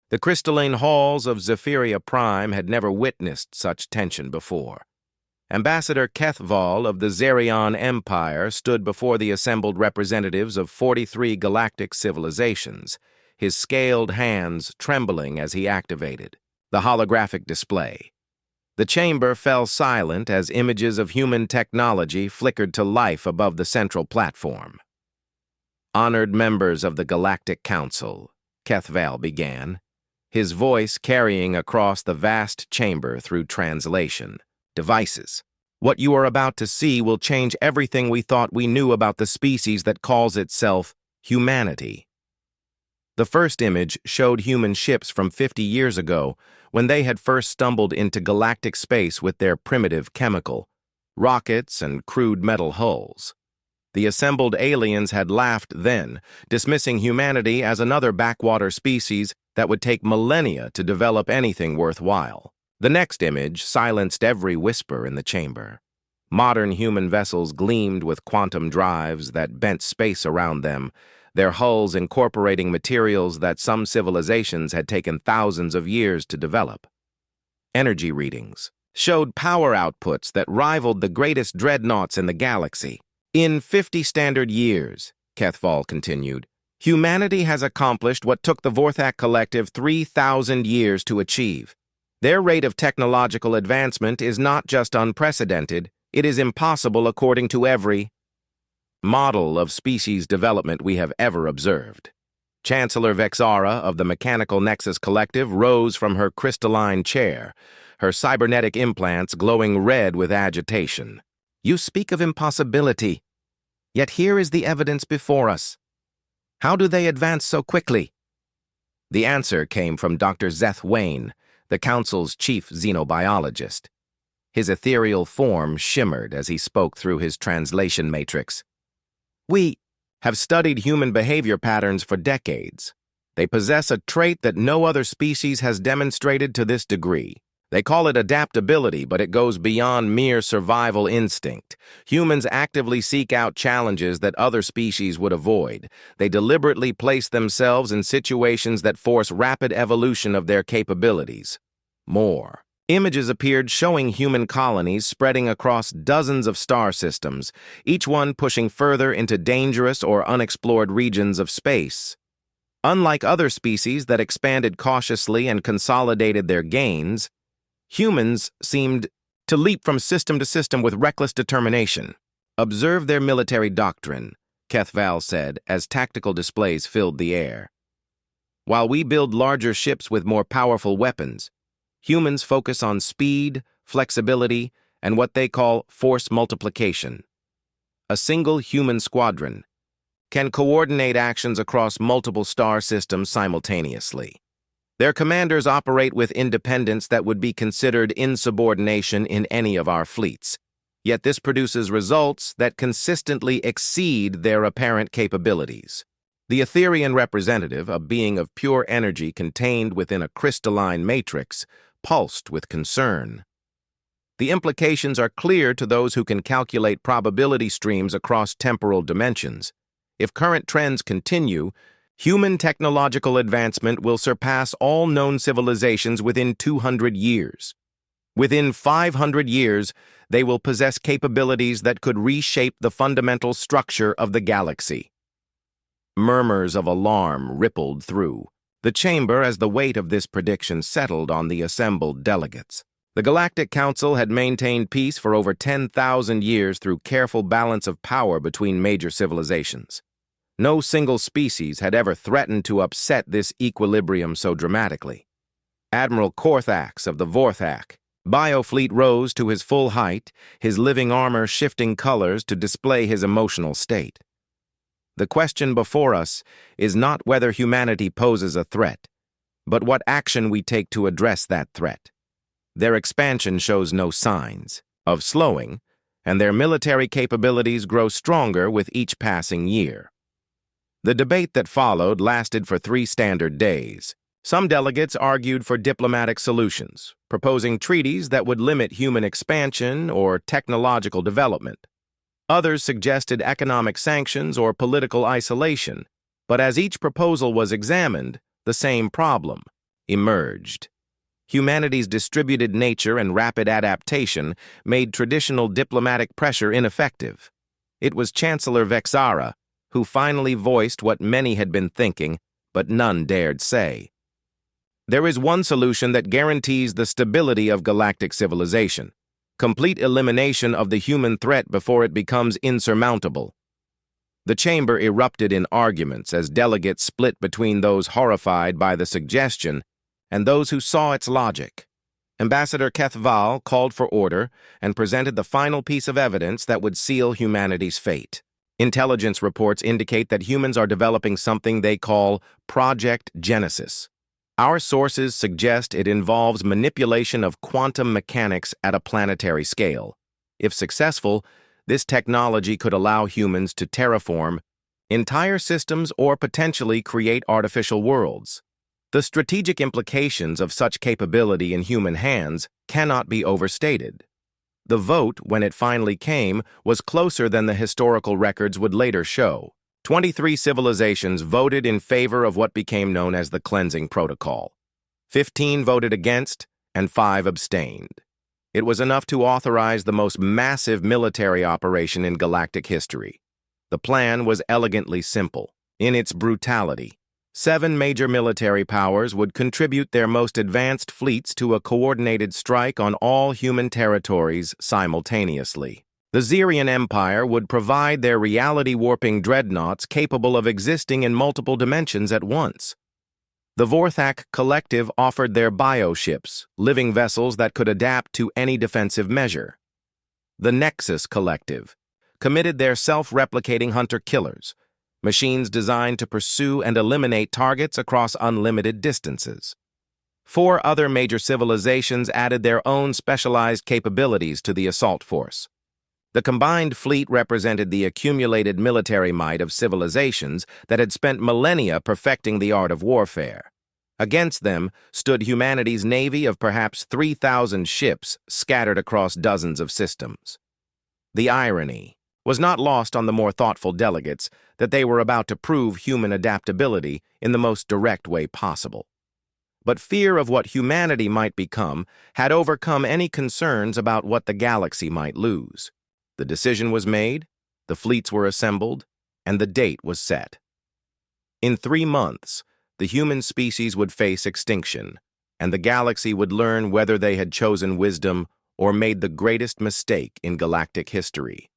The crystalline halls of Zephyria Prime had never witnessed such tension before. Ambassador Kethval of the Zerion Empire stood before the assembled representatives of 43 galactic civilizations, his scaled hands trembling as he activated the holographic display. The chamber fell silent as images of human technology flickered to life above the central platform. "Honored members of the Galactic Council," Kethval began, his voice carrying across the vast chamber through translation devices. "What you are about to see will change everything we thought we knew about the species that calls itself humanity." The first image showed human ships from 50 years ago, when they had first stumbled into galactic space with their primitive chemical, rockets and crude metal hulls. The assembled aliens had laughed then, dismissing humanity as another backwater species that would take millennia to develop anything worthwhile. The next image silenced every whisper in the chamber. Modern human vessels gleamed with quantum drives that bent space around them, their hulls incorporating materials that some civilizations had taken thousands of years to develop. Energy readings showed power outputs that rivaled the greatest dreadnoughts in the galaxy. "In 50 standard years," Kethval continued, "humanity has accomplished what took the Vorthak Collective 3,000 years to achieve. Their rate of technological advancement is not just unprecedented, it is impossible according to every model of species development we have ever observed." Chancellor Vexara of the Mechanical Nexus Collective rose from her crystalline chair, her cybernetic implants glowing red with agitation. "You speak of impossibility, yet here is the evidence before us. How do they advance so quickly?" The answer came from Dr. Zeth Wayne, the Council's chief xenobiologist. His ethereal form shimmered as he spoke through his translation matrix. "We have studied human behavior patterns for decades. They possess a trait that no other species has demonstrated to this degree. They call it adaptability, but it goes beyond mere survival instinct. Humans actively seek out challenges that other species would avoid. They deliberately place themselves in situations that force rapid evolution of their capabilities." More images appeared showing human colonies spreading across dozens of star systems, each one pushing further into dangerous or unexplored regions of space. Unlike other species that expanded cautiously and consolidated their gains, humans seemed to leap from system to system with reckless determination. "Observe their military doctrine," Kethval said as tactical displays filled the air. "While we build larger ships with more powerful weapons, humans focus on speed, flexibility, and what they call force multiplication. A single human squadron can coordinate actions across multiple star systems simultaneously. Their commanders operate with independence that would be considered insubordination in any of our fleets. Yet this produces results that consistently exceed their apparent capabilities." The Etherian representative, a being of pure energy contained within a crystalline matrix, pulsed with concern. "The implications are clear to those who can calculate probability streams across temporal dimensions. If current trends continue, human technological advancement will surpass all known civilizations within 200 years. Within 500 years, they will possess capabilities that could reshape the fundamental structure of the galaxy." Murmurs of alarm rippled through the chamber as the weight of this prediction settled on the assembled delegates. The Galactic Council had maintained peace for over 10,000 years through careful balance of power between major civilizations. No single species had ever threatened to upset this equilibrium so dramatically. Admiral Korthax of the Vorthak Biofleet rose to his full height, his living armor shifting colors to display his emotional state. "The question before us is not whether humanity poses a threat, but what action we take to address that threat. Their expansion shows no signs of slowing, and their military capabilities grow stronger with each passing year." The debate that followed lasted for 3 standard days. Some delegates argued for diplomatic solutions, proposing treaties that would limit human expansion or technological development. Others suggested economic sanctions or political isolation, but as each proposal was examined, the same problem emerged. Humanity's distributed nature and rapid adaptation made traditional diplomatic pressure ineffective. It was Chancellor Vexara who finally voiced what many had been thinking, but none dared say. There is one solution that guarantees the stability of galactic civilization: complete elimination of the human threat before it becomes insurmountable. The chamber erupted in arguments as delegates split between those horrified by the suggestion and those who saw its logic. Ambassador Kethval called for order and presented the final piece of evidence that would seal humanity's fate. Intelligence reports indicate that humans are developing something they call Project Genesis. Our sources suggest it involves manipulation of quantum mechanics at a planetary scale. If successful, this technology could allow humans to terraform entire systems or potentially create artificial worlds. The strategic implications of such capability in human hands cannot be overstated. The vote, when it finally came, was closer than the historical records would later show. 23 civilizations voted in favor of what became known as the Cleansing Protocol. 15 voted against, and 5 abstained. It was enough to authorize the most massive military operation in galactic history. The plan was elegantly simple in its brutality. 7 major military powers would contribute their most advanced fleets to a coordinated strike on all human territories simultaneously. The Xerian Empire would provide their reality-warping dreadnoughts capable of existing in multiple dimensions at once. The Vorthak Collective offered their bioships, living vessels that could adapt to any defensive measure. The Nexus Collective committed their self-replicating hunter-killers, machines designed to pursue and eliminate targets across unlimited distances. 4 other major civilizations added their own specialized capabilities to the assault force. The combined fleet represented the accumulated military might of civilizations that had spent millennia perfecting the art of warfare. Against them stood humanity's navy of perhaps 3,000 ships scattered across dozens of systems. The irony was not lost on the more thoughtful delegates that they were about to prove human adaptability in the most direct way possible. But fear of what humanity might become had overcome any concerns about what the galaxy might lose. The decision was made, the fleets were assembled, and the date was set. In 3 months, the human species would face extinction, and the galaxy would learn whether they had chosen wisdom or made the greatest mistake in galactic history.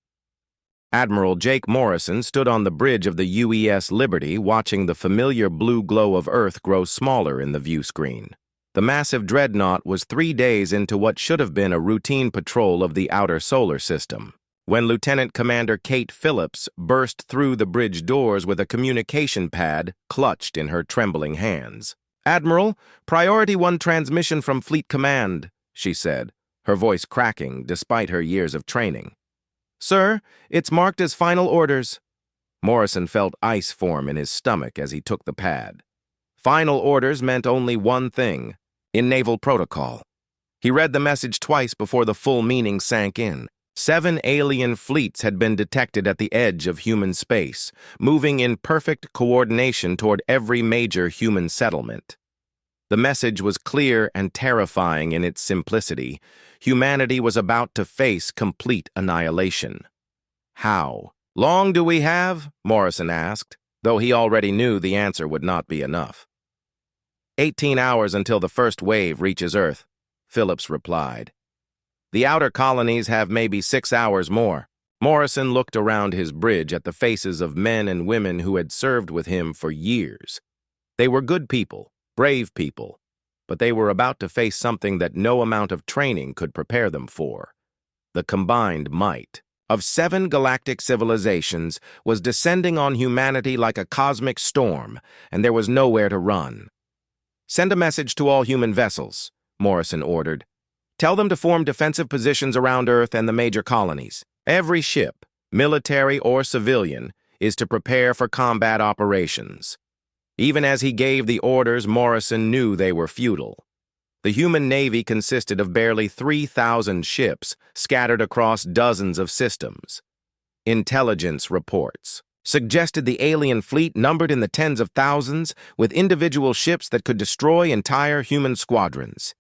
Admiral Jake Morrison stood on the bridge of the UES Liberty watching the familiar blue glow of Earth grow smaller in the view screen. The massive dreadnought was 3 days into what should have been a routine patrol of the outer solar system, when Lieutenant Commander Kate Phillips burst through the bridge doors with a communication pad clutched in her trembling hands. "Admiral, Priority 1 transmission from Fleet Command," she said, her voice cracking despite her years of training. "Sir, it's marked as final orders." Morrison felt ice form in his stomach as he took the pad. Final orders meant only one thing: in naval protocol. He read the message twice before the full meaning sank in. 7 alien fleets had been detected at the edge of human space, moving in perfect coordination toward every major human settlement. The message was clear and terrifying in its simplicity. Humanity was about to face complete annihilation. How long do we have? Morrison asked, though he already knew the answer would not be enough. 18 hours until the first wave reaches Earth, Phillips replied. The outer colonies have maybe 6 hours more. Morrison looked around his bridge at the faces of men and women who had served with him for years. They were good people, brave people, but they were about to face something that no amount of training could prepare them for. The combined might of 7 galactic civilizations was descending on humanity like a cosmic storm, and there was nowhere to run. "Send a message to all human vessels," Morrison ordered. "Tell them to form defensive positions around Earth and the major colonies. Every ship, military or civilian, is to prepare for combat operations." Even as he gave the orders, Morrison knew they were futile. The human navy consisted of barely 3,000 ships scattered across dozens of systems. Intelligence reports, suggested the alien fleet numbered in the tens of thousands, with individual ships that could destroy entire human squadrons.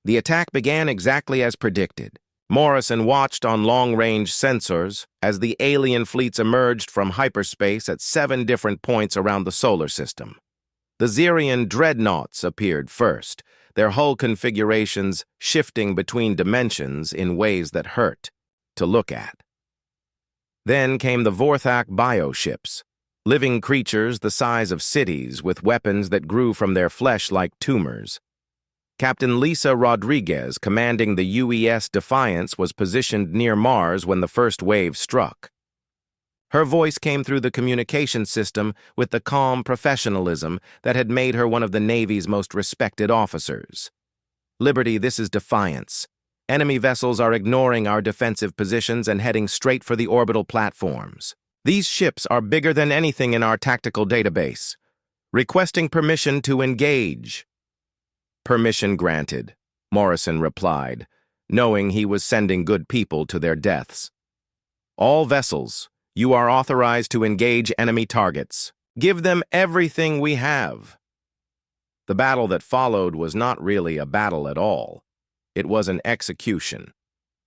The attack began exactly as predicted. Morrison watched on long-range sensors as the alien fleets emerged from hyperspace at 7 different points around the solar system. The Xerian dreadnoughts appeared first, their hull configurations shifting between dimensions in ways that hurt to look at. Then came the Vorthak bioships, living creatures the size of cities with weapons that grew from their flesh like tumors. Captain Lisa Rodriguez, commanding the UES Defiance, was positioned near Mars when the first wave struck. Her voice came through the communication system with the calm professionalism that had made her one of the Navy's most respected officers. "Liberty, this is Defiance. Enemy vessels are ignoring our defensive positions and heading straight for the orbital platforms. These ships are bigger than anything in our tactical database. Requesting permission to engage." "Permission granted," Morrison replied, knowing he was sending good people to their deaths. "All vessels, you are authorized to engage enemy targets. Give them everything we have." The battle that followed was not really a battle at all. It was an execution.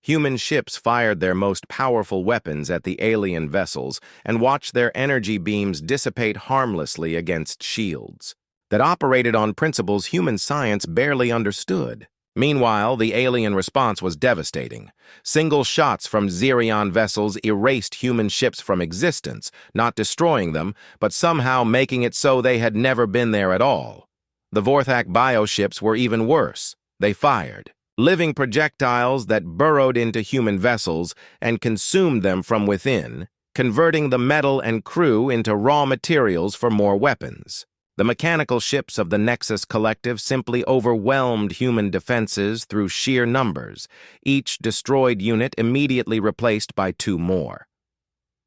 Human ships fired their most powerful weapons at the alien vessels and watched their energy beams dissipate harmlessly against shields that operated on principles human science barely understood. Meanwhile, the alien response was devastating. Single shots from Xerion vessels erased human ships from existence, not destroying them, but somehow making it so they had never been there at all. The Vorthak bioships were even worse. They fired living projectiles that burrowed into human vessels and consumed them from within, converting the metal and crew into raw materials for more weapons. The mechanical ships of the Nexus Collective simply overwhelmed human defenses through sheer numbers, each destroyed unit immediately replaced by 2 more.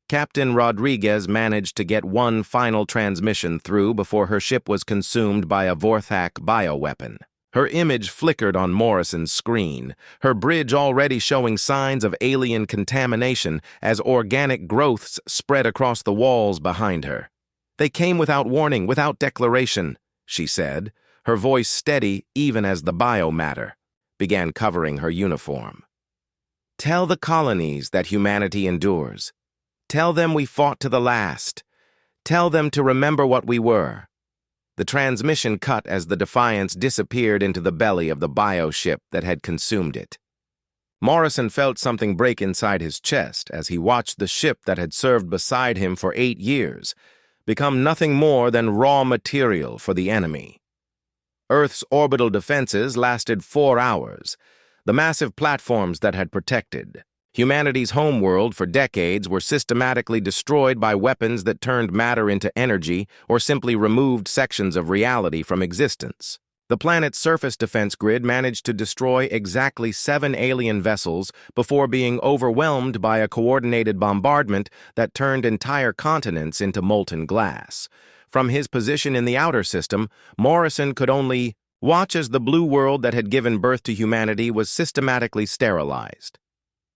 Captain Rodriguez managed to get one final transmission through before her ship was consumed by a Vorthak bioweapon. Her image flickered on Morrison's screen, her bridge already showing signs of alien contamination as organic growths spread across the walls behind her. "They came without warning, without declaration," she said, her voice steady even as the biomatter began covering her uniform. "Tell the colonies that humanity endures. Tell them we fought to the last. Tell them to remember what we were." The transmission cut as the Defiance disappeared into the belly of the bioship that had consumed it. Morrison felt something break inside his chest as he watched the ship that had served beside him for 8 years become nothing more than raw material for the enemy. Earth's orbital defenses lasted 4 hours. The massive platforms that had protected humanity's homeworld for decades were systematically destroyed by weapons that turned matter into energy or simply removed sections of reality from existence. The planet's surface defense grid managed to destroy exactly 7 alien vessels before being overwhelmed by a coordinated bombardment that turned entire continents into molten glass. From his position in the outer system, Morrison could only watch as the blue world that had given birth to humanity was systematically sterilized.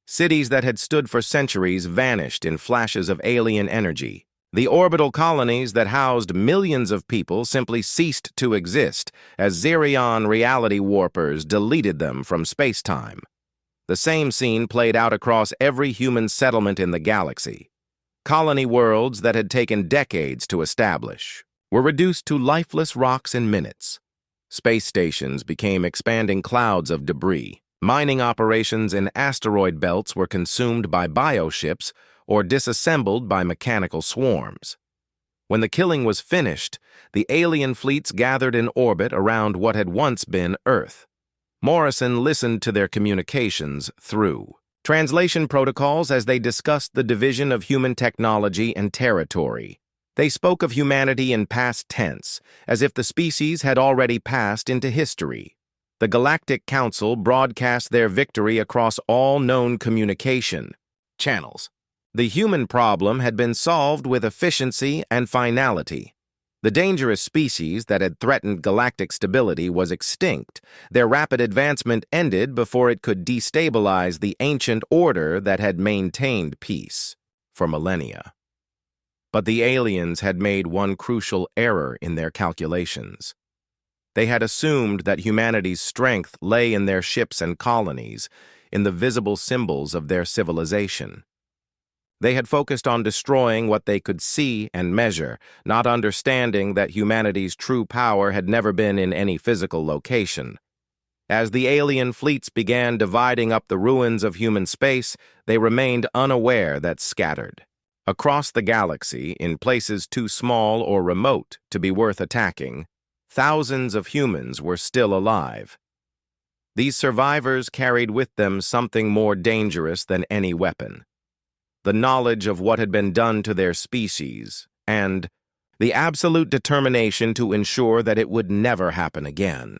Cities that had stood for centuries vanished in flashes of alien energy. The orbital colonies that housed millions of people simply ceased to exist as Xerion reality warpers deleted them from space-time. The same scene played out across every human settlement in the galaxy. Colony worlds that had taken decades to establish were reduced to lifeless rocks in minutes. Space stations became expanding clouds of debris. Mining operations in asteroid belts were consumed by bioships or disassembled by mechanical swarms. When the killing was finished, the alien fleets gathered in orbit around what had once been Earth. Morrison listened to their communications through translation protocols as they discussed the division of human technology and territory. They spoke of humanity in past tense, as if the species had already passed into history. The Galactic Council broadcast their victory across all known communication channels. The human problem had been solved with efficiency and finality. The dangerous species that had threatened galactic stability was extinct. Their rapid advancement ended before it could destabilize the ancient order that had maintained peace for millennia. But the aliens had made one crucial error in their calculations. They had assumed that humanity's strength lay in their ships and colonies, in the visible symbols of their civilization. They had focused on destroying what they could see and measure, not understanding that humanity's true power had never been in any physical location. As the alien fleets began dividing up the ruins of human space, they remained unaware that scattered across the galaxy, in places too small or remote to be worth attacking, thousands of humans were still alive. These survivors carried with them something more dangerous than any weapon: the knowledge of what had been done to their species, and the absolute determination to ensure that it would never happen again.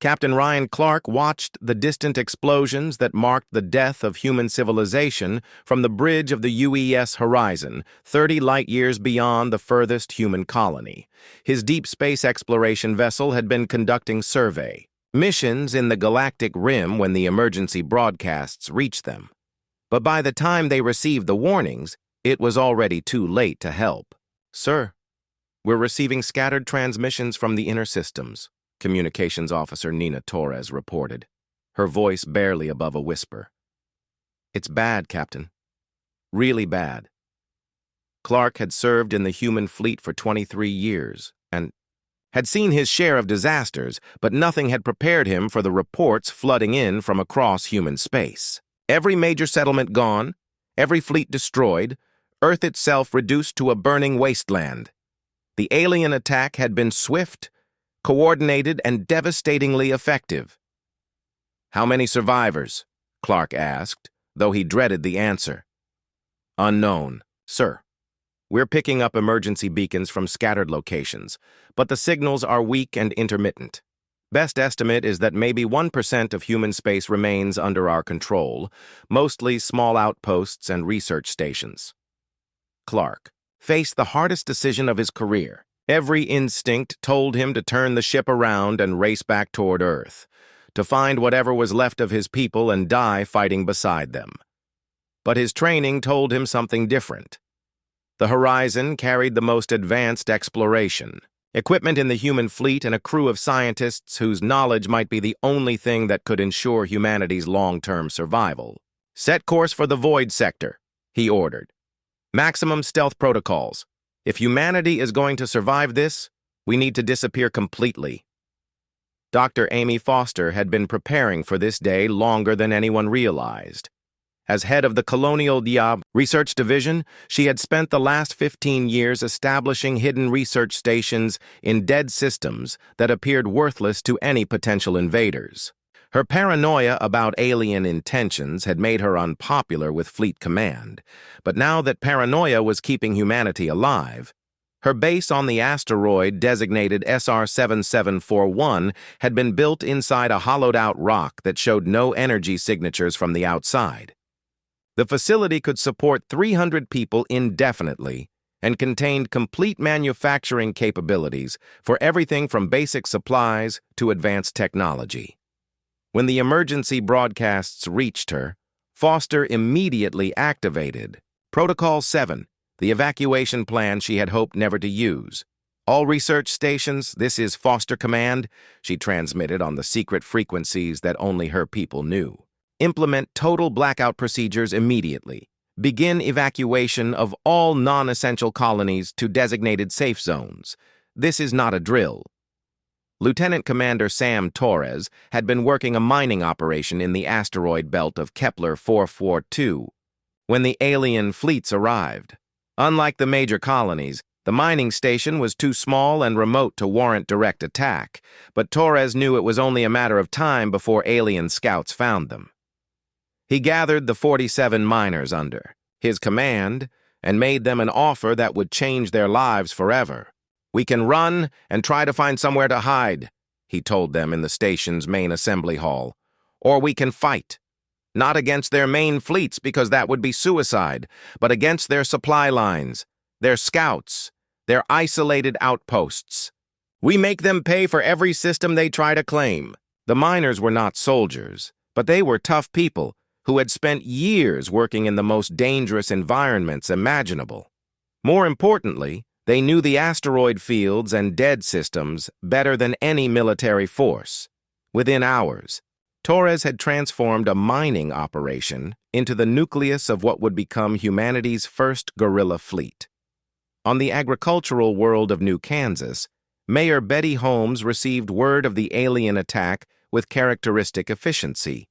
Captain Ryan Clark watched the distant explosions that marked the death of human civilization from the bridge of the UES horizon, 30 light-years beyond the furthest human colony. His deep space exploration vessel had been conducting survey missions in the galactic rim when the emergency broadcasts reached them. But by the time they received the warnings, it was already too late to help. "Sir, we're receiving scattered transmissions from the inner systems," Communications Officer Nina Torres reported, her voice barely above a whisper. "It's bad, Captain. Really bad." Clark had served in the human fleet for 23 years and had seen his share of disasters, but nothing had prepared him for the reports flooding in from across human space. Every major settlement gone, every fleet destroyed, Earth itself reduced to a burning wasteland. The alien attack had been swift, coordinated, and devastatingly effective. "How many survivors?" Clark asked, though he dreaded the answer. "Unknown, sir. We're picking up emergency beacons from scattered locations, but the signals are weak and intermittent. Best estimate is that maybe 1% of human space remains under our control, mostly small outposts and research stations." Clark faced the hardest decision of his career. Every instinct told him to turn the ship around and race back toward Earth, to find whatever was left of his people and die fighting beside them. But his training told him something different. The horizon carried the most advanced exploration, equipment in the human fleet, and a crew of scientists whose knowledge might be the only thing that could ensure humanity's long-term survival. "Set course for the void sector," he ordered. "Maximum stealth protocols. If humanity is going to survive this, we need to disappear completely." Dr. Amy Foster had been preparing for this day longer than anyone realized. As head of the Colonial Diab Research Division, she had spent the last 15 years establishing hidden research stations in dead systems that appeared worthless to any potential invaders. Her paranoia about alien intentions had made her unpopular with Fleet Command, but now that paranoia was keeping humanity alive, her base on the asteroid designated SR7741 had been built inside a hollowed-out rock that showed no energy signatures from the outside. The facility could support 300 people indefinitely and contained complete manufacturing capabilities for everything from basic supplies to advanced technology. When the emergency broadcasts reached her, Foster immediately activated Protocol 7, the evacuation plan she had hoped never to use. "All research stations, this is Foster Command," she transmitted on the secret frequencies that only her people knew. "Implement total blackout procedures immediately. Begin evacuation of all non-essential colonies to designated safe zones. This is not a drill." Lieutenant Commander Sam Torres had been working a mining operation in the asteroid belt of Kepler 442 when the alien fleets arrived. Unlike the major colonies, the mining station was too small and remote to warrant direct attack, but Torres knew it was only a matter of time before alien scouts found them. He gathered the 47 miners under his command and made them an offer that would change their lives forever. "We can run and try to find somewhere to hide," he told them in the station's main assembly hall. "Or we can fight. Not against their main fleets, because that would be suicide, but against their supply lines, their scouts, their isolated outposts. We make them pay for every system they try to claim." The miners were not soldiers, but they were tough people who had spent years working in the most dangerous environments imaginable. More importantly, they knew the asteroid fields and dead systems better than any military force. Within hours, Torres had transformed a mining operation into the nucleus of what would become humanity's first guerrilla fleet. On the agricultural world of New Kansas, Mayor Betty Holmes received word of the alien attack with characteristic efficiency.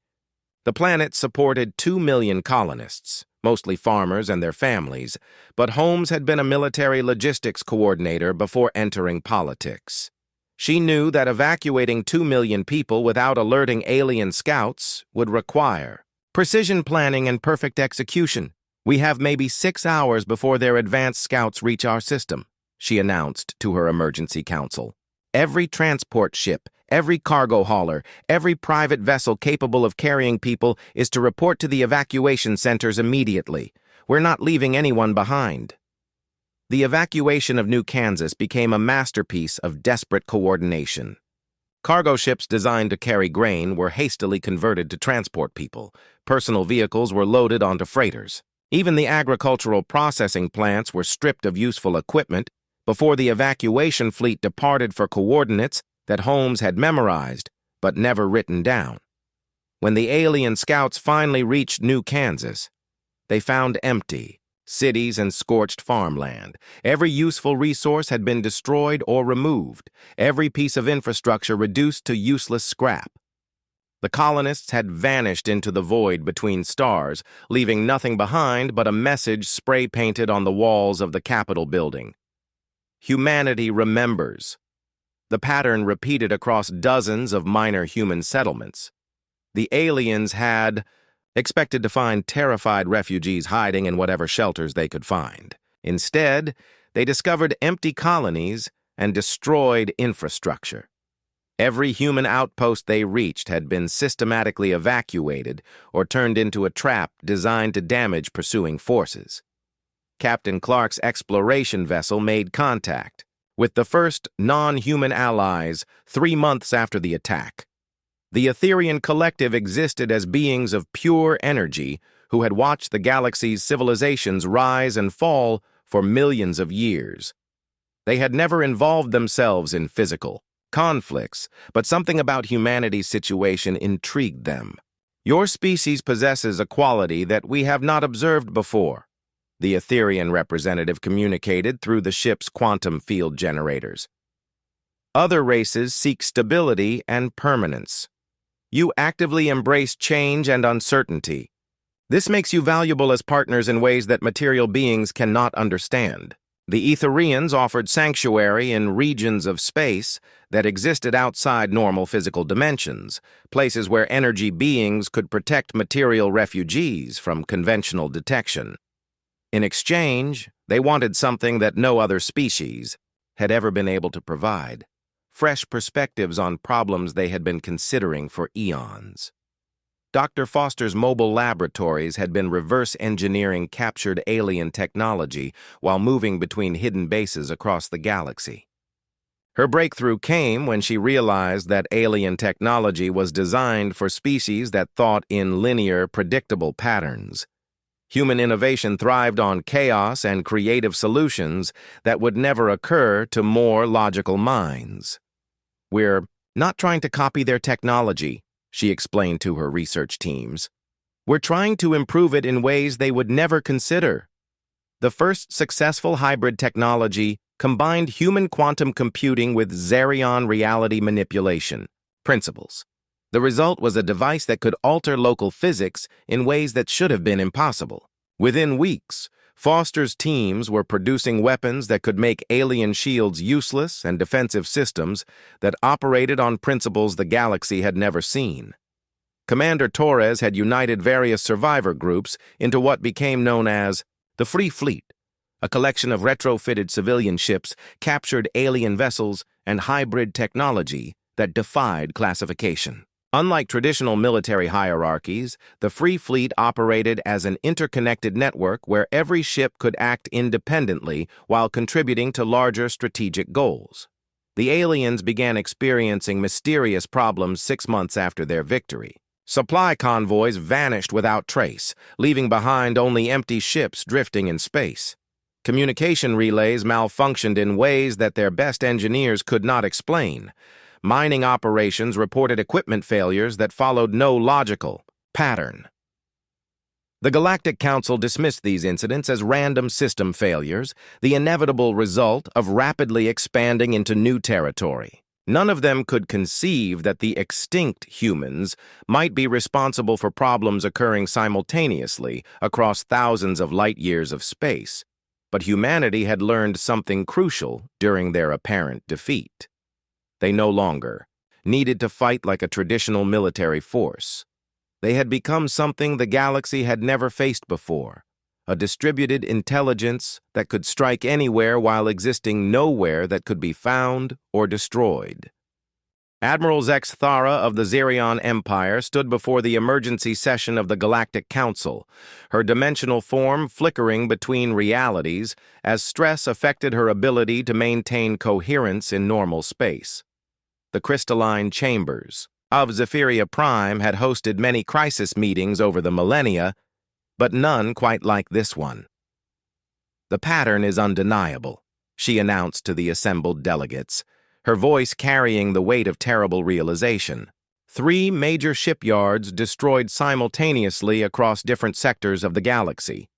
The planet supported 2 million colonists, mostly farmers and their families, but Holmes had been a military logistics coordinator before entering politics. She knew that evacuating 2 million people without alerting alien scouts would require precision planning and perfect execution. "We have maybe 6 hours before their advanced scouts reach our system," she announced to her emergency council. "Every transport ship, every cargo hauler, every private vessel capable of carrying people is to report to the evacuation centers immediately. We're not leaving anyone behind." The evacuation of New Kansas became a masterpiece of desperate coordination. Cargo ships designed to carry grain were hastily converted to transport people. Personal vehicles were loaded onto freighters. Even the agricultural processing plants were stripped of useful equipment before the evacuation fleet departed for coordinates that Holmes had memorized but never written down. When the alien scouts finally reached New Kansas, they found empty cities and scorched farmland. Every useful resource had been destroyed or removed, every piece of infrastructure reduced to useless scrap. The colonists had vanished into the void between stars, leaving nothing behind but a message spray-painted on the walls of the Capitol building. "Humanity remembers." The pattern repeated across dozens of minor human settlements. The aliens had expected to find terrified refugees hiding in whatever shelters they could find. Instead, they discovered empty colonies and destroyed infrastructure. Every human outpost they reached had been systematically evacuated or turned into a trap designed to damage pursuing forces. Captain Clark's exploration vessel made contact with the first non-human allies 3 months after the attack. The Etherian collective existed as beings of pure energy who had watched the galaxy's civilizations rise and fall for millions of years. They had never involved themselves in physical conflicts, but something about humanity's situation intrigued them. "Your species possesses a quality that we have not observed before," the Etherian representative communicated through the ship's quantum field generators. "Other races seek stability and permanence. You actively embrace change and uncertainty. This makes you valuable as partners in ways that material beings cannot understand." The Etherians offered sanctuary in regions of space that existed outside normal physical dimensions, places where energy beings could protect material refugees from conventional detection. In exchange, they wanted something that no other species had ever been able to provide: fresh perspectives on problems they had been considering for eons. Dr. Foster's mobile laboratories had been reverse engineering captured alien technology while moving between hidden bases across the galaxy. Her breakthrough came when she realized that alien technology was designed for species that thought in linear, predictable patterns. Human innovation thrived on chaos and creative solutions that would never occur to more logical minds. "We're not trying to copy their technology," she explained to her research teams. "We're trying to improve it in ways they would never consider." The first successful hybrid technology combined human quantum computing with Xerion reality manipulation principles. The result was a device that could alter local physics in ways that should have been impossible. Within weeks, Foster's teams were producing weapons that could make alien shields useless and defensive systems that operated on principles the galaxy had never seen. Commander Torres had united various survivor groups into what became known as the Free Fleet, a collection of retrofitted civilian ships, captured alien vessels, and hybrid technology that defied classification. Unlike traditional military hierarchies, the Free Fleet operated as an interconnected network where every ship could act independently while contributing to larger strategic goals. The aliens began experiencing mysterious problems 6 months after their victory. Supply convoys vanished without trace, leaving behind only empty ships drifting in space. Communication relays malfunctioned in ways that their best engineers could not explain. Mining operations reported equipment failures that followed no logical pattern. The Galactic Council dismissed these incidents as random system failures, the inevitable result of rapidly expanding into new territory. None of them could conceive that the extinct humans might be responsible for problems occurring simultaneously across thousands of light-years of space. But humanity had learned something crucial during their apparent defeat. They no longer needed to fight like a traditional military force. They had become something the galaxy had never faced before, a distributed intelligence that could strike anywhere while existing nowhere that could be found or destroyed. Admiral Zex Thara of the Zerion Empire stood before the emergency session of the Galactic Council, her dimensional form flickering between realities as stress affected her ability to maintain coherence in normal space. The crystalline chambers of Zephyria Prime had hosted many crisis meetings over the millennia, but none quite like this one. "The pattern is undeniable," she announced to the assembled delegates, her voice carrying the weight of terrible realization. 3 major shipyards destroyed simultaneously across different sectors of the galaxy.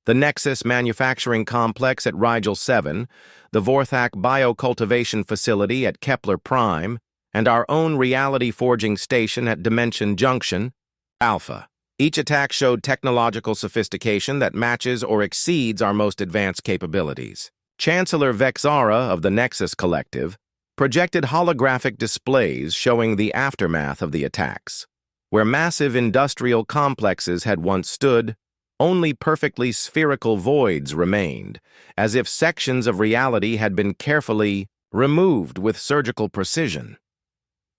The Nexus manufacturing complex at Rigel 7, the Vorthak biocultivation facility at Kepler Prime, and our own reality forging station at Dimension Junction, Alpha. Each attack showed technological sophistication that matches or exceeds our most advanced capabilities. Chancellor Vexara of the Nexus Collective projected holographic displays showing the aftermath of the attacks. Where massive industrial complexes had once stood, only perfectly spherical voids remained, as if sections of reality had been carefully removed with surgical precision.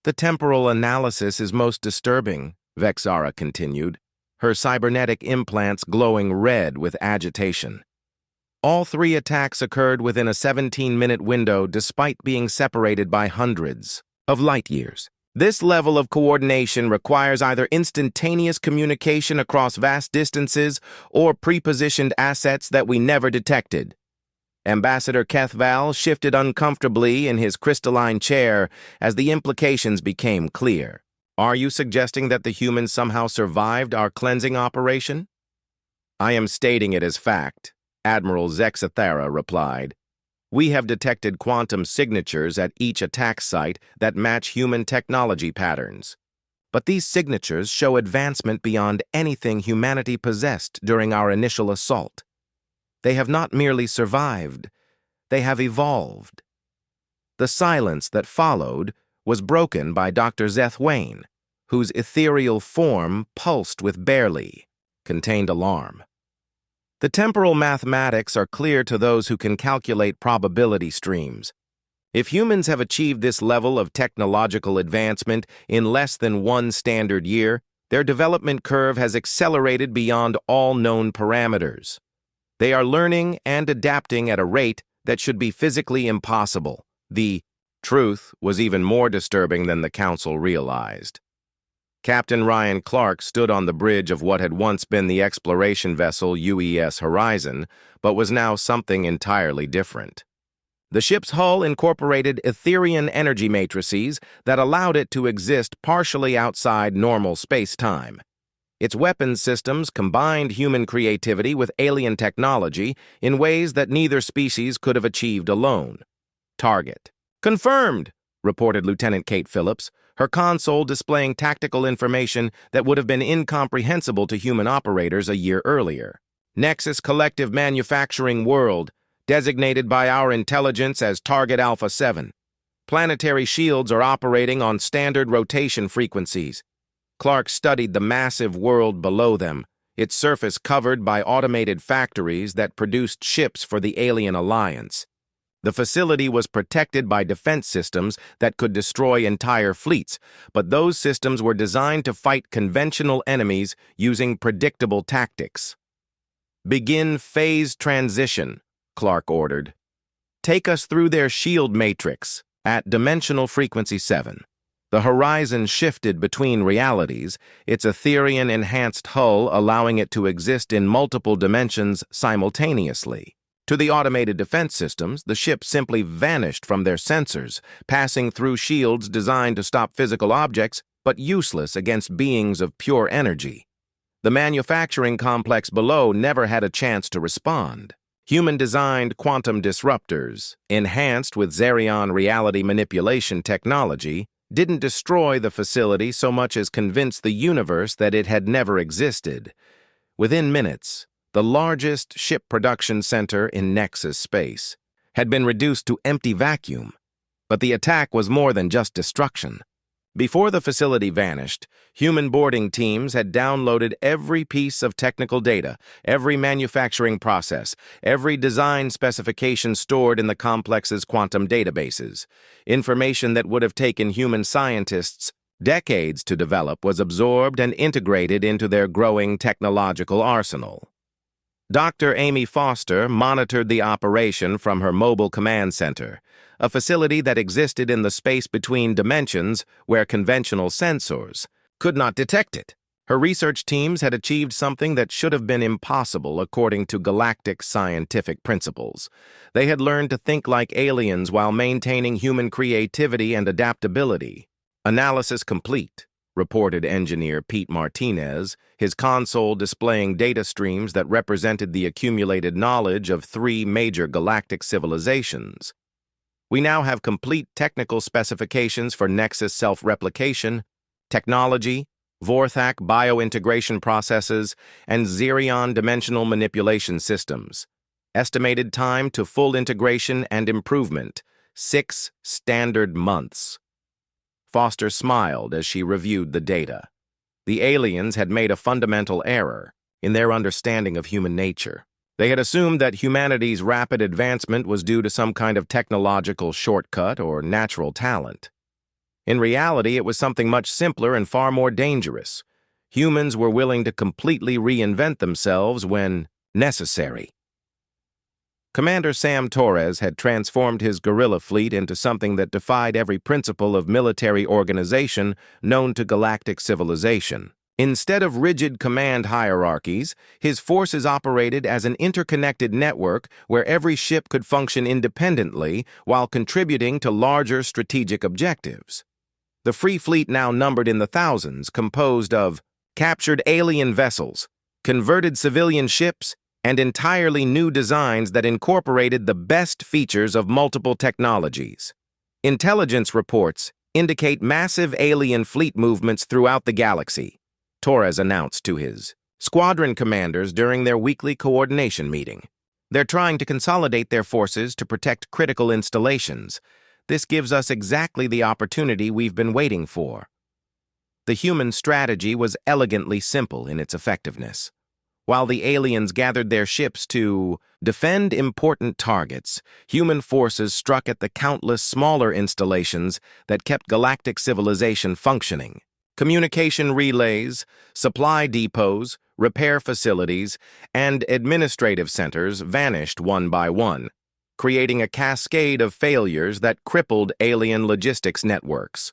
"The temporal analysis is most disturbing," Vexara continued, her cybernetic implants glowing red with agitation. All 3 attacks occurred within a 17-minute window despite being separated by hundreds of light-years. This level of coordination requires either instantaneous communication across vast distances or pre-positioned assets that we never detected. Ambassador Kethval shifted uncomfortably in his crystalline chair as the implications became clear. "Are you suggesting that the humans somehow survived our cleansing operation?" "I am stating it as fact," Admiral Zexathara replied. "We have detected quantum signatures at each attack site that match human technology patterns. But these signatures show advancement beyond anything humanity possessed during our initial assault. They have not merely survived, they have evolved." The silence that followed was broken by Dr. Zeth Wayne, whose ethereal form pulsed with barely contained alarm. "The temporal mathematics are clear to those who can calculate probability streams. If humans have achieved this level of technological advancement in less than 1 standard year, their development curve has accelerated beyond all known parameters. They are learning and adapting at a rate that should be physically impossible." The truth was even more disturbing than the Council realized. Captain Ryan Clark stood on the bridge of what had once been the exploration vessel UES Horizon, but was now something entirely different. The ship's hull incorporated Etherian energy matrices that allowed it to exist partially outside normal space-time. Its weapons systems combined human creativity with alien technology in ways that neither species could have achieved alone. "Target." "Confirmed," reported Lieutenant Kate Phillips, her console displaying tactical information that would have been incomprehensible to human operators a year earlier. "Nexus Collective Manufacturing World, designated by our intelligence as Target Alpha 7. Planetary shields are operating on standard rotation frequencies." Clark studied the massive world below them, its surface covered by automated factories that produced ships for the Alien Alliance. The facility was protected by defense systems that could destroy entire fleets, but those systems were designed to fight conventional enemies using predictable tactics. "Begin phase transition," Clark ordered. "Take us through their shield matrix at dimensional frequency 7. The horizon shifted between realities, its Etherian-enhanced hull allowing it to exist in multiple dimensions simultaneously. To the automated defense systems, the ship simply vanished from their sensors, passing through shields designed to stop physical objects, but useless against beings of pure energy. The manufacturing complex below never had a chance to respond. Human-designed quantum disruptors, enhanced with Xerion reality manipulation technology, didn't destroy the facility so much as convince the universe that it had never existed. Within minutes, the largest ship production center in Nexus space had been reduced to empty vacuum. But the attack was more than just destruction. Before the facility vanished, human boarding teams had downloaded every piece of technical data, every manufacturing process, every design specification stored in the complex's quantum databases. Information that would have taken human scientists decades to develop was absorbed and integrated into their growing technological arsenal. Dr. Amy Foster monitored the operation from her mobile command center, a facility that existed in the space between dimensions where conventional sensors could not detect it. Her research teams had achieved something that should have been impossible according to galactic scientific principles. They had learned to think like aliens while maintaining human creativity and adaptability. Analysis complete, reported engineer Pete Martinez, his console displaying data streams that represented the accumulated knowledge of 3 major galactic civilizations. We now have complete technical specifications for Nexus self-replication, technology, Vorthak biointegration processes, and Xerion dimensional manipulation systems. Estimated time to full integration and improvement, 6 standard months. Foster smiled as she reviewed the data. The aliens had made a fundamental error in their understanding of human nature. They had assumed that humanity's rapid advancement was due to some kind of technological shortcut or natural talent. In reality, it was something much simpler and far more dangerous. Humans were willing to completely reinvent themselves when necessary. Commander Sam Torres had transformed his guerrilla fleet into something that defied every principle of military organization known to galactic civilization. Instead of rigid command hierarchies, his forces operated as an interconnected network where every ship could function independently while contributing to larger strategic objectives. The Free Fleet now numbered in the thousands, composed of captured alien vessels, converted civilian ships, and entirely new designs that incorporated the best features of multiple technologies. Intelligence reports indicate massive alien fleet movements throughout the galaxy, Torres announced to his squadron commanders during their weekly coordination meeting. They're trying to consolidate their forces to protect critical installations. This gives us exactly the opportunity we've been waiting for. The human strategy was elegantly simple in its effectiveness. While the aliens gathered their ships to defend important targets, human forces struck at the countless smaller installations that kept galactic civilization functioning. Communication relays, supply depots, repair facilities, and administrative centers vanished one by one, creating a cascade of failures that crippled alien logistics networks.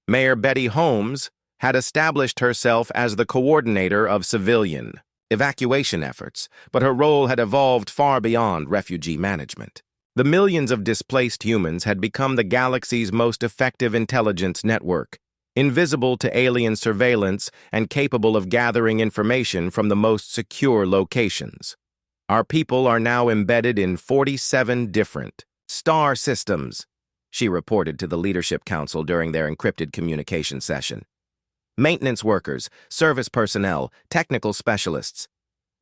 Mayor Betty Holmes had established herself as the coordinator of civilian evacuation efforts, but her role had evolved far beyond refugee management. The millions of displaced humans had become the galaxy's most effective intelligence network, invisible to alien surveillance and capable of gathering information from the most secure locations. Our people are now embedded in 47 different star systems, she reported to the Leadership Council during their encrypted communication session. Maintenance workers, service personnel, technical specialists.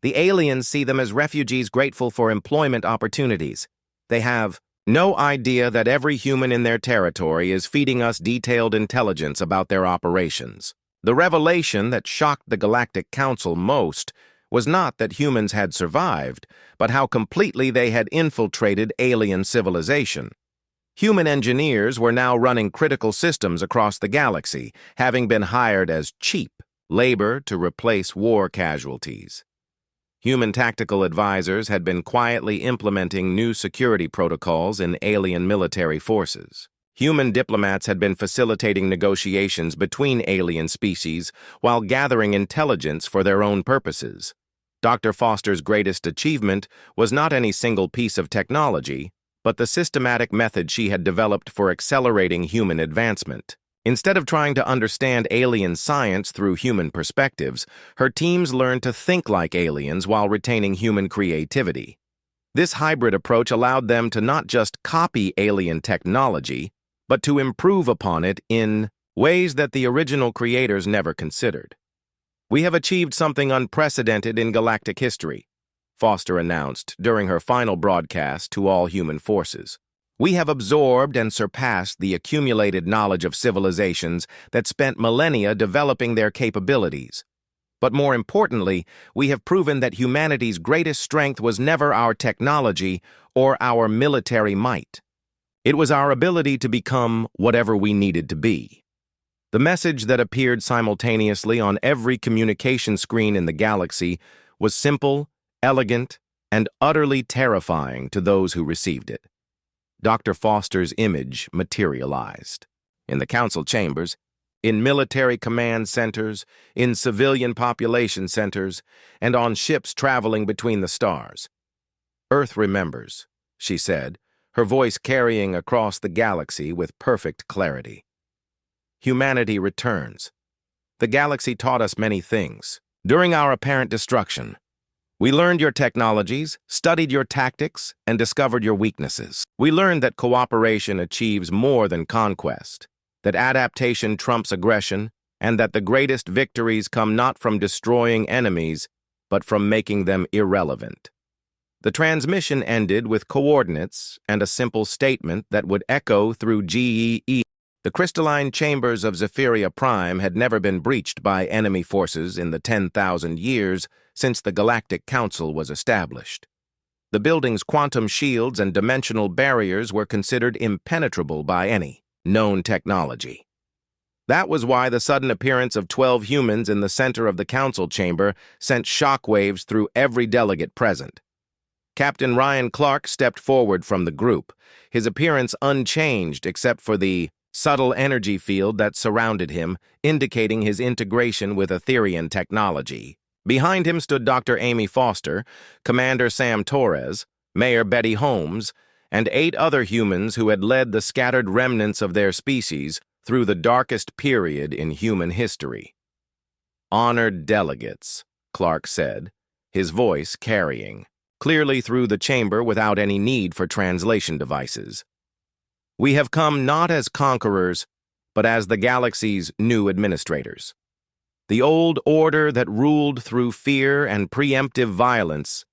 The aliens see them as refugees grateful for employment opportunities. They have no idea that every human in their territory is feeding us detailed intelligence about their operations. The revelation that shocked the Galactic Council most was not that humans had survived, but how completely they had infiltrated alien civilization. Human engineers were now running critical systems across the galaxy, having been hired as cheap labor to replace war casualties. Human tactical advisors had been quietly implementing new security protocols in alien military forces. Human diplomats had been facilitating negotiations between alien species while gathering intelligence for their own purposes. Dr. Foster's greatest achievement was not any single piece of technology, but the systematic method she had developed for accelerating human advancement. Instead of trying to understand alien science through human perspectives, her teams learned to think like aliens while retaining human creativity. This hybrid approach allowed them to not just copy alien technology, but to improve upon it in ways that the original creators never considered. "We have achieved something unprecedented in galactic history," Foster announced during her final broadcast to all human forces. "We have absorbed and surpassed the accumulated knowledge of civilizations that spent millennia developing their capabilities. But more importantly, we have proven that humanity's greatest strength was never our technology or our military might. It was our ability to become whatever we needed to be." The message that appeared simultaneously on every communication screen in the galaxy was simple, elegant, and utterly terrifying to those who received it. Dr. Foster's image materialized. In the council chambers, in military command centers, in civilian population centers, and on ships traveling between the stars. "Earth remembers," she said, her voice carrying across the galaxy with perfect clarity. "Humanity returns. The galaxy taught us many things. During our apparent destruction, we learned your technologies, studied your tactics, and discovered your weaknesses. We learned that cooperation achieves more than conquest, that adaptation trumps aggression, and that the greatest victories come not from destroying enemies, but from making them irrelevant." The transmission ended with coordinates and a simple statement that would echo through GEE. The crystalline chambers of Zephyria Prime had never been breached by enemy forces in the 10,000 years since the Galactic Council was established. The building's quantum shields and dimensional barriers were considered impenetrable by any known technology. That was why the sudden appearance of 12 humans in the center of the council chamber sent shockwaves through every delegate present. Captain Ryan Clark stepped forward from the group, his appearance unchanged except for the subtle energy field that surrounded him, indicating his integration with Etherian technology. Behind him stood Dr. Amy Foster, Commander Sam Torres, Mayor Betty Holmes, and 8 other humans who had led the scattered remnants of their species through the darkest period in human history. "Honored delegates," Clark said, his voice carrying clearly through the chamber without any need for translation devices. "We have come not as conquerors, but as the galaxy's new administrators. The old order that ruled through fear and preemptive violence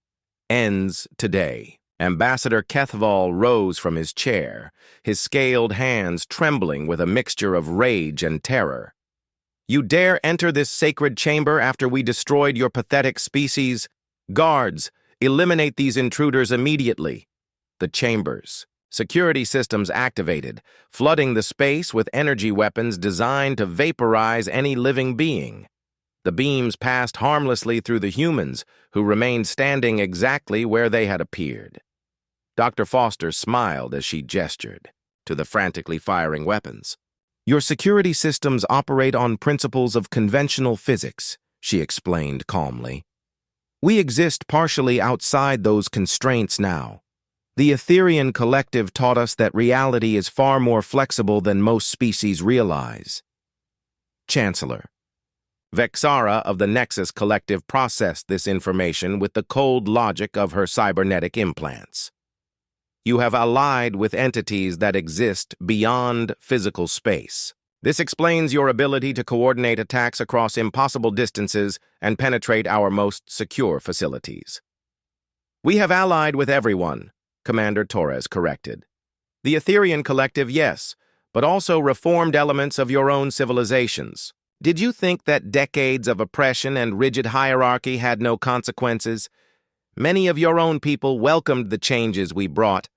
ends today." Ambassador Kethval rose from his chair, his scaled hands trembling with a mixture of rage and terror. "You dare enter this sacred chamber after we destroyed your pathetic species? Guards, eliminate these intruders immediately." The chambers. Security systems activated, flooding the space with energy weapons designed to vaporize any living being. The beams passed harmlessly through the humans, who remained standing exactly where they had appeared. Dr. Foster smiled as she gestured to the frantically firing weapons. "Your security systems operate on principles of conventional physics," she explained calmly. "We exist partially outside those constraints now. The Etherian collective taught us that reality is far more flexible than most species realize." Chancellor. Vexara of the Nexus Collective processed this information with the cold logic of her cybernetic implants. "You have allied with entities that exist beyond physical space. This explains your ability to coordinate attacks across impossible distances and penetrate our most secure facilities." "We have allied with everyone," Commander Torres corrected. "The Etherian Collective, yes, but also reformed elements of your own civilizations. Did you think that decades of oppression and rigid hierarchy had no consequences? Many of your own people welcomed the changes we brought."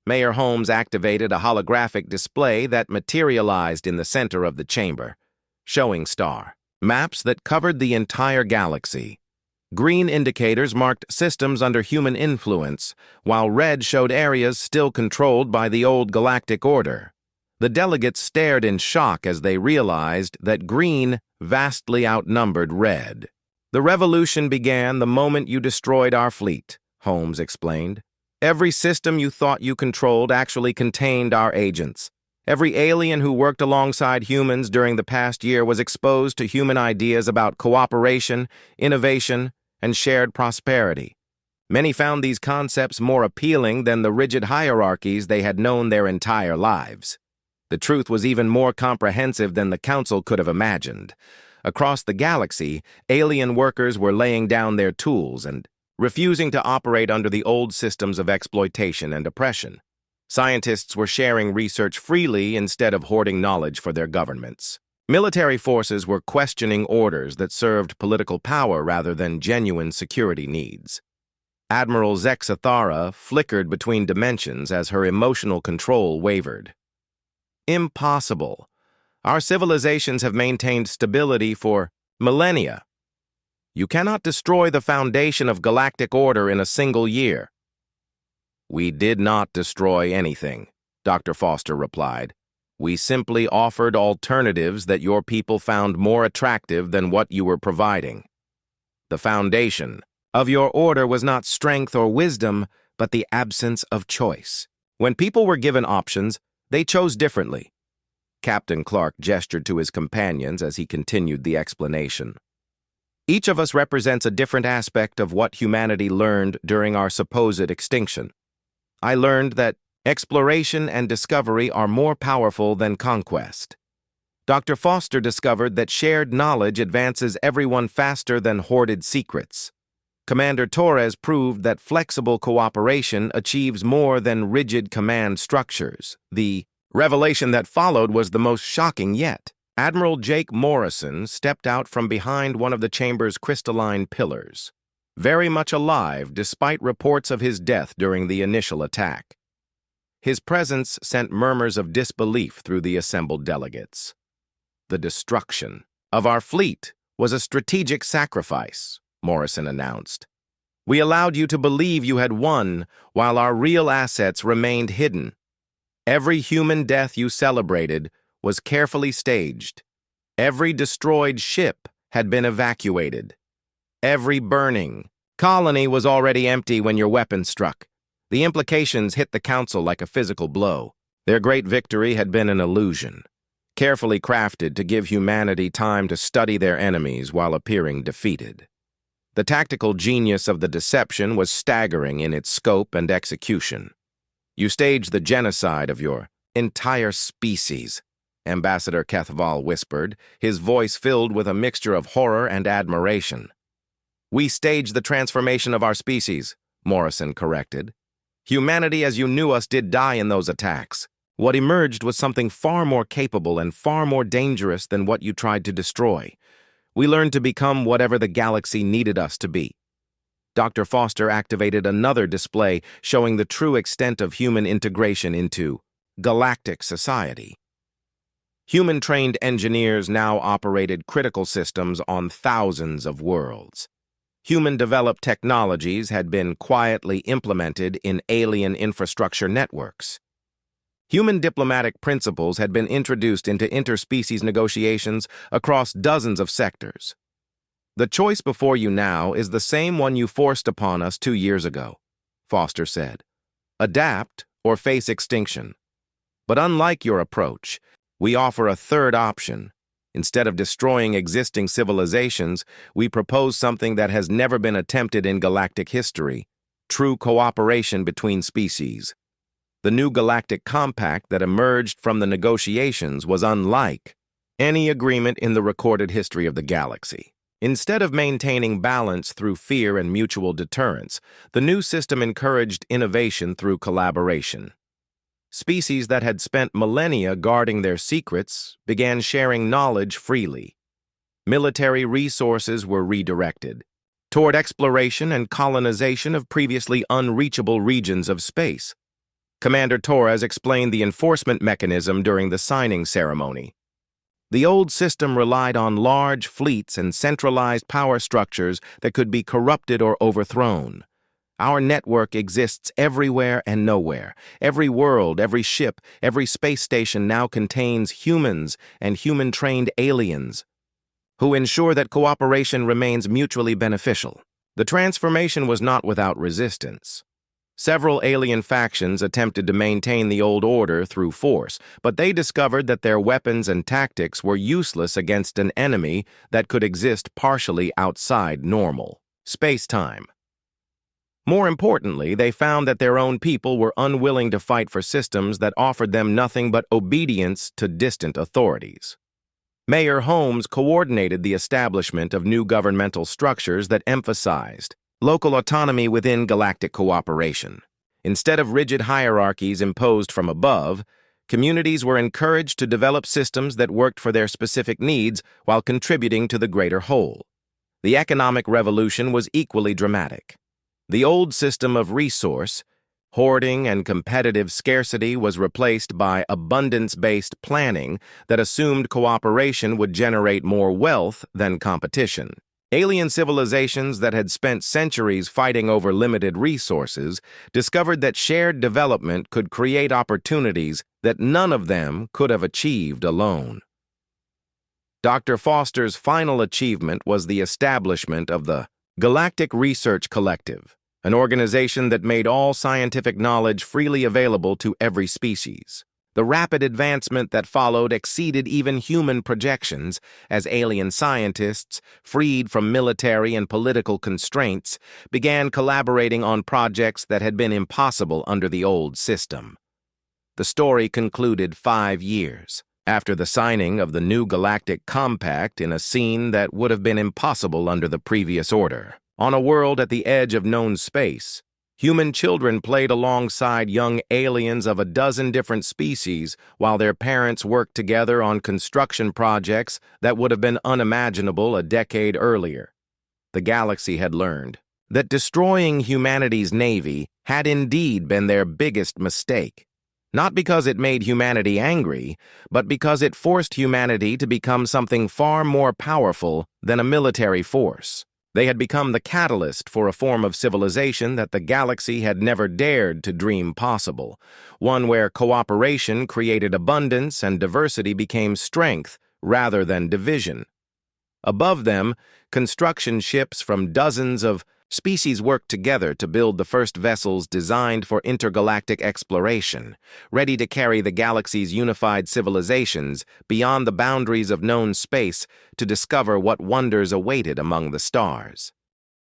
Mayor Holmes activated a holographic display that materialized in the center of the chamber, showing star maps that covered the entire galaxy. Green indicators marked systems under human influence, while red showed areas still controlled by the old galactic order. The delegates stared in shock as they realized that green vastly outnumbered red. "The revolution began the moment you destroyed our fleet," Holmes explained. "Every system you thought you controlled actually contained our agents. Every alien who worked alongside humans during the past year was exposed to human ideas about cooperation, innovation, and shared prosperity. Many found these concepts more appealing than the rigid hierarchies they had known their entire lives. The truth was even more comprehensive than the Council could have imagined. Across the galaxy, alien workers were laying down their tools and refusing to operate under the old systems of exploitation and oppression. Scientists were sharing research freely instead of hoarding knowledge for their governments. Military forces were questioning orders that served political power rather than genuine security needs. Admiral Zexathara flickered between dimensions as her emotional control wavered. "Impossible. Our civilizations have maintained stability for millennia. You cannot destroy the foundation of galactic order in a single year." "We did not destroy anything," Dr. Foster replied. "We simply offered alternatives that your people found more attractive than what you were providing. The foundation of your order was not strength or wisdom, but the absence of choice. When people were given options, they chose differently." Captain Clark gestured to his companions as he continued the explanation. "Each of us represents a different aspect of what humanity learned during our supposed extinction. I learned that exploration and discovery are more powerful than conquest. Dr. Foster discovered that shared knowledge advances everyone faster than hoarded secrets. Commander Torres proved that flexible cooperation achieves more than rigid command structures. The revelation that followed was the most shocking yet. Admiral Jake Morrison stepped out from behind one of the chamber's crystalline pillars, very much alive despite reports of his death during the initial attack. His presence sent murmurs of disbelief through the assembled delegates. "The destruction of our fleet was a strategic sacrifice," Morrison announced. "We allowed you to believe you had won while our real assets remained hidden. Every human death you celebrated was carefully staged. Every destroyed ship had been evacuated. Every burning colony was already empty when your weapon struck. The implications hit the Council like a physical blow. Their great victory had been an illusion, carefully crafted to give humanity time to study their enemies while appearing defeated. The tactical genius of the deception was staggering in its scope and execution. You staged the genocide of your entire species," Ambassador Kethval whispered, his voice filled with a mixture of horror and admiration. "We staged the transformation of our species," Morrison corrected. "Humanity as you knew us did die in those attacks. What emerged was something far more capable and far more dangerous than what you tried to destroy. We learned to become whatever the galaxy needed us to be." Dr. Foster activated another display showing the true extent of human integration into galactic society. Human-trained engineers now operated critical systems on thousands of worlds. Human-developed technologies had been quietly implemented in alien infrastructure networks. Human diplomatic principles had been introduced into interspecies negotiations across dozens of sectors. "The choice before you now is the same one you forced upon us 2 years ago," Foster said. "Adapt or face extinction. But unlike your approach, we offer a third option. Instead of destroying existing civilizations, we propose something that has never been attempted in galactic history: true cooperation between species. The new galactic compact that emerged from the negotiations was unlike any agreement in the recorded history of the galaxy. Instead of maintaining balance through fear and mutual deterrence, the new system encouraged innovation through collaboration. Species that had spent millennia guarding their secrets began sharing knowledge freely. Military resources were redirected toward exploration and colonization of previously unreachable regions of space. Commander Torres explained the enforcement mechanism during the signing ceremony. The old system relied on large fleets and centralized power structures that could be corrupted or overthrown. Our network exists everywhere and nowhere. Every world, every ship, every space station now contains humans and human-trained aliens. who ensure that cooperation remains mutually beneficial. The transformation was not without resistance. Several alien factions attempted to maintain the old order through force, but they discovered that their weapons and tactics were useless against an enemy that could exist partially outside normal space-time. More importantly, they found that their own people were unwilling to fight for systems that offered them nothing but obedience to distant authorities. Mayor Holmes coordinated the establishment of new governmental structures that emphasized local autonomy within galactic cooperation. Instead of rigid hierarchies imposed from above, communities were encouraged to develop systems that worked for their specific needs while contributing to the greater whole. The economic revolution was equally dramatic. The old system of resource, hoarding, and competitive scarcity was replaced by abundance-based planning that assumed cooperation would generate more wealth than competition. Alien civilizations that had spent centuries fighting over limited resources discovered that shared development could create opportunities that none of them could have achieved alone. Dr. Foster's final achievement was the establishment of the Galactic Research Collective, an organization that made all scientific knowledge freely available to every species. The rapid advancement that followed exceeded even human projections as alien scientists, freed from military and political constraints, began collaborating on projects that had been impossible under the old system. The story concluded 5 years after the signing of the new Galactic Compact in a scene that would have been impossible under the previous order. On a world at the edge of known space, human children played alongside young aliens of a dozen different species while their parents worked together on construction projects that would have been unimaginable a decade earlier. The galaxy had learned that destroying humanity's navy had indeed been their biggest mistake, not because it made humanity angry, but because it forced humanity to become something far more powerful than a military force. They had become the catalyst for a form of civilization that the galaxy had never dared to dream possible, one where cooperation created abundance and diversity became strength rather than division. Above them, construction ships from dozens of species worked together to build the first vessels designed for intergalactic exploration, ready to carry the galaxy's unified civilizations beyond the boundaries of known space to discover what wonders awaited among the stars.